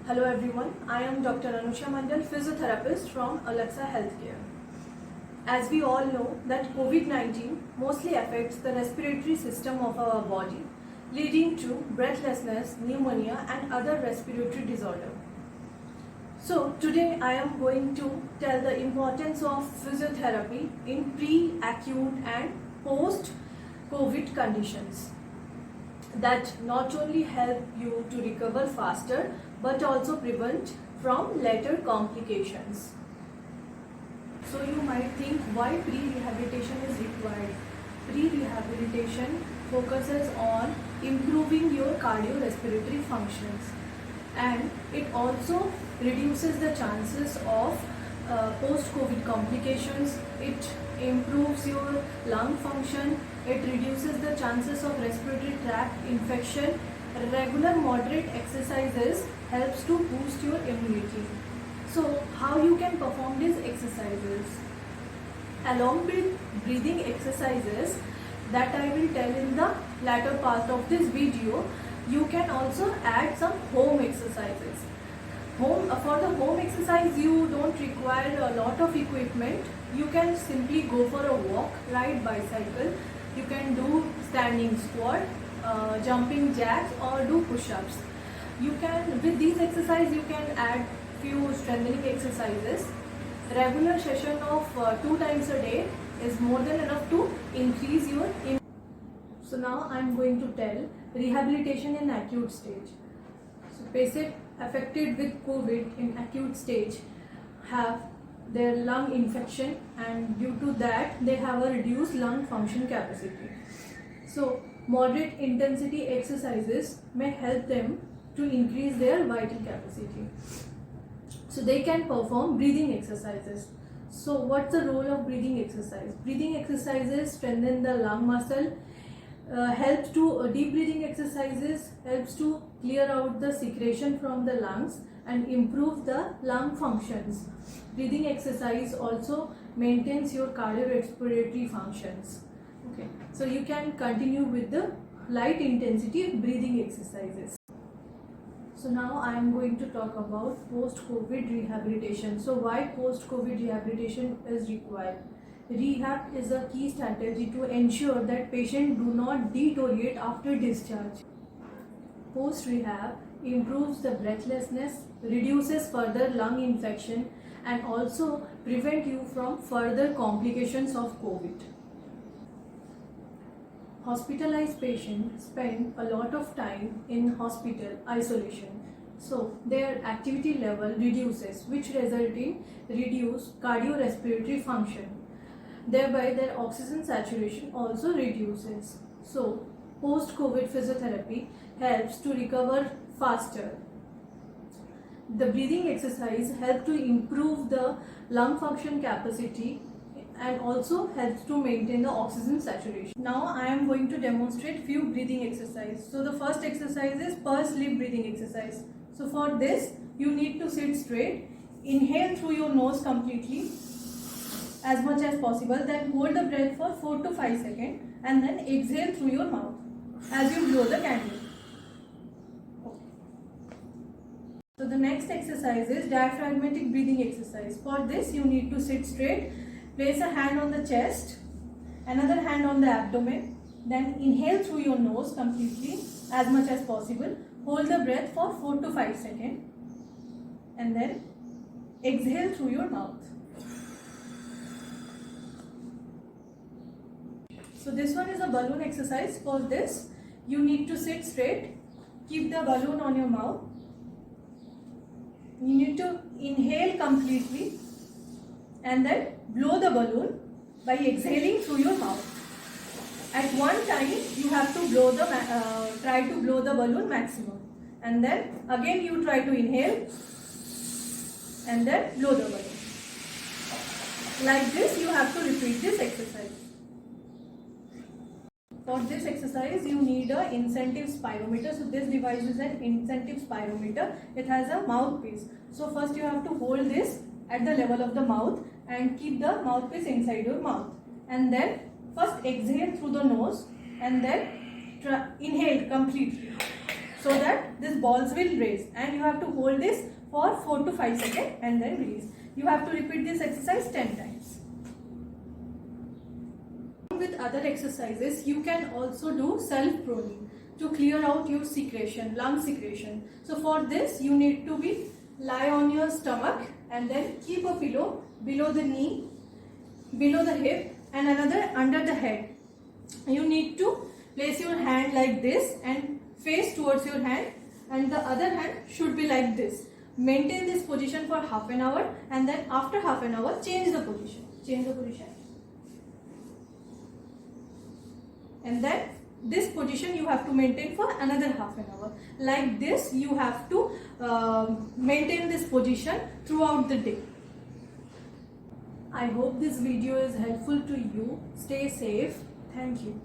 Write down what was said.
Hello everyone, I am Dr. Anusha Mandal, physiotherapist from Alexa Healthcare. As we all know that COVID-19 mostly affects the respiratory system of our body, leading to breathlessness, pneumonia and other respiratory disorder. So today I am going to tell the importance of physiotherapy in pre-acute and post-COVID conditions that not only help you to recover faster but also prevent from later complications. So you might think why pre-rehabilitation is required. Pre-rehabilitation focuses on improving your cardiorespiratory functions, and it also reduces the chances of post-COVID complications. It improves your lung function. It reduces the chances of respiratory tract infection. Regular moderate exercises helps to boost your immunity. So how you can perform these exercises? Along with breathing exercises that I will tell in the latter part of this video, you can also add some home exercises. For the home exercise, you don't require a lot of equipment. You can simply go for a walk, ride bicycle. You can do standing squat, jumping jacks, or do push-ups. With these exercises, you can add few strengthening exercises. Regular session of 2 times a day is more than enough to increase your immunity. So now I am going to tell rehabilitation in acute stage. So patients affected with COVID in acute stage have their lung infection, and due to that they have a reduced lung function capacity. So moderate intensity exercises may help them to increase their vital capacity. So they can perform breathing exercises. So what's the role of breathing exercise? Breathing exercises strengthen the lung muscle, helps to deep breathing exercises helps to clear out the secretion from the lungs and improve the lung functions. Breathing exercise also maintains your cardiorespiratory functions. Okay, so you can continue with the light intensity breathing exercises. So now I am going to talk about post-COVID rehabilitation. So why post-COVID rehabilitation is required? Rehab is a key strategy to ensure that patients do not deteriorate after discharge. Post-rehab improves the breathlessness, reduces further lung infection, and also prevent you from further complications of COVID. Hospitalized patients spend a lot of time in hospital isolation, so their activity level reduces, which result in reduced cardiorespiratory function. Thereby their oxygen saturation also reduces. So post-COVID physiotherapy helps to recover faster. The breathing exercise helps to improve the lung function capacity and also helps to maintain the oxygen saturation. Now I am going to demonstrate few breathing exercises. So the first exercise is pursed lip breathing exercise. So for this you need to sit straight, inhale through your nose completely as much as possible, then hold the breath for 4 to 5 seconds and then exhale through your mouth as you blow the candle. So the next exercise is diaphragmatic breathing exercise. For this you need to sit straight, place a hand on the chest, another hand on the abdomen, then inhale through your nose completely as much as possible, hold the breath for 4 to 5 seconds and then exhale through your mouth. So this one is a balloon exercise. For this you need to sit straight, keep the balloon on your mouth. You need to inhale completely and then blow the balloon by exhaling through your mouth. At one time you have to try to blow the balloon maximum, and then again you try to inhale and then blow the balloon. Like this you have to repeat this exercise. For this exercise you need an incentive spirometer. So this device is an incentive spirometer. It has a mouthpiece. So first you have to hold this at the level of the mouth and keep the mouthpiece inside your mouth, and then first exhale through the nose and then inhale completely. so that these balls will raise, and you have to hold this for 4 to 5 seconds and then release. You have to repeat this exercise 10 times. With other exercises, you can also do self-proning to clear out your secretion, lung secretion. So for this, you need to be lie on your stomach and then keep a pillow below the knee, below the hip, and another under the head. You need to place your hand like this and face towards your hand, and the other hand should be like this. Maintain this position for half an hour, and then after half an hour change the position. Change the position. And then this position you have to maintain for another half an hour. Like this you have to maintain this position throughout the day. I hope this video is helpful to you. Stay safe. Thank you.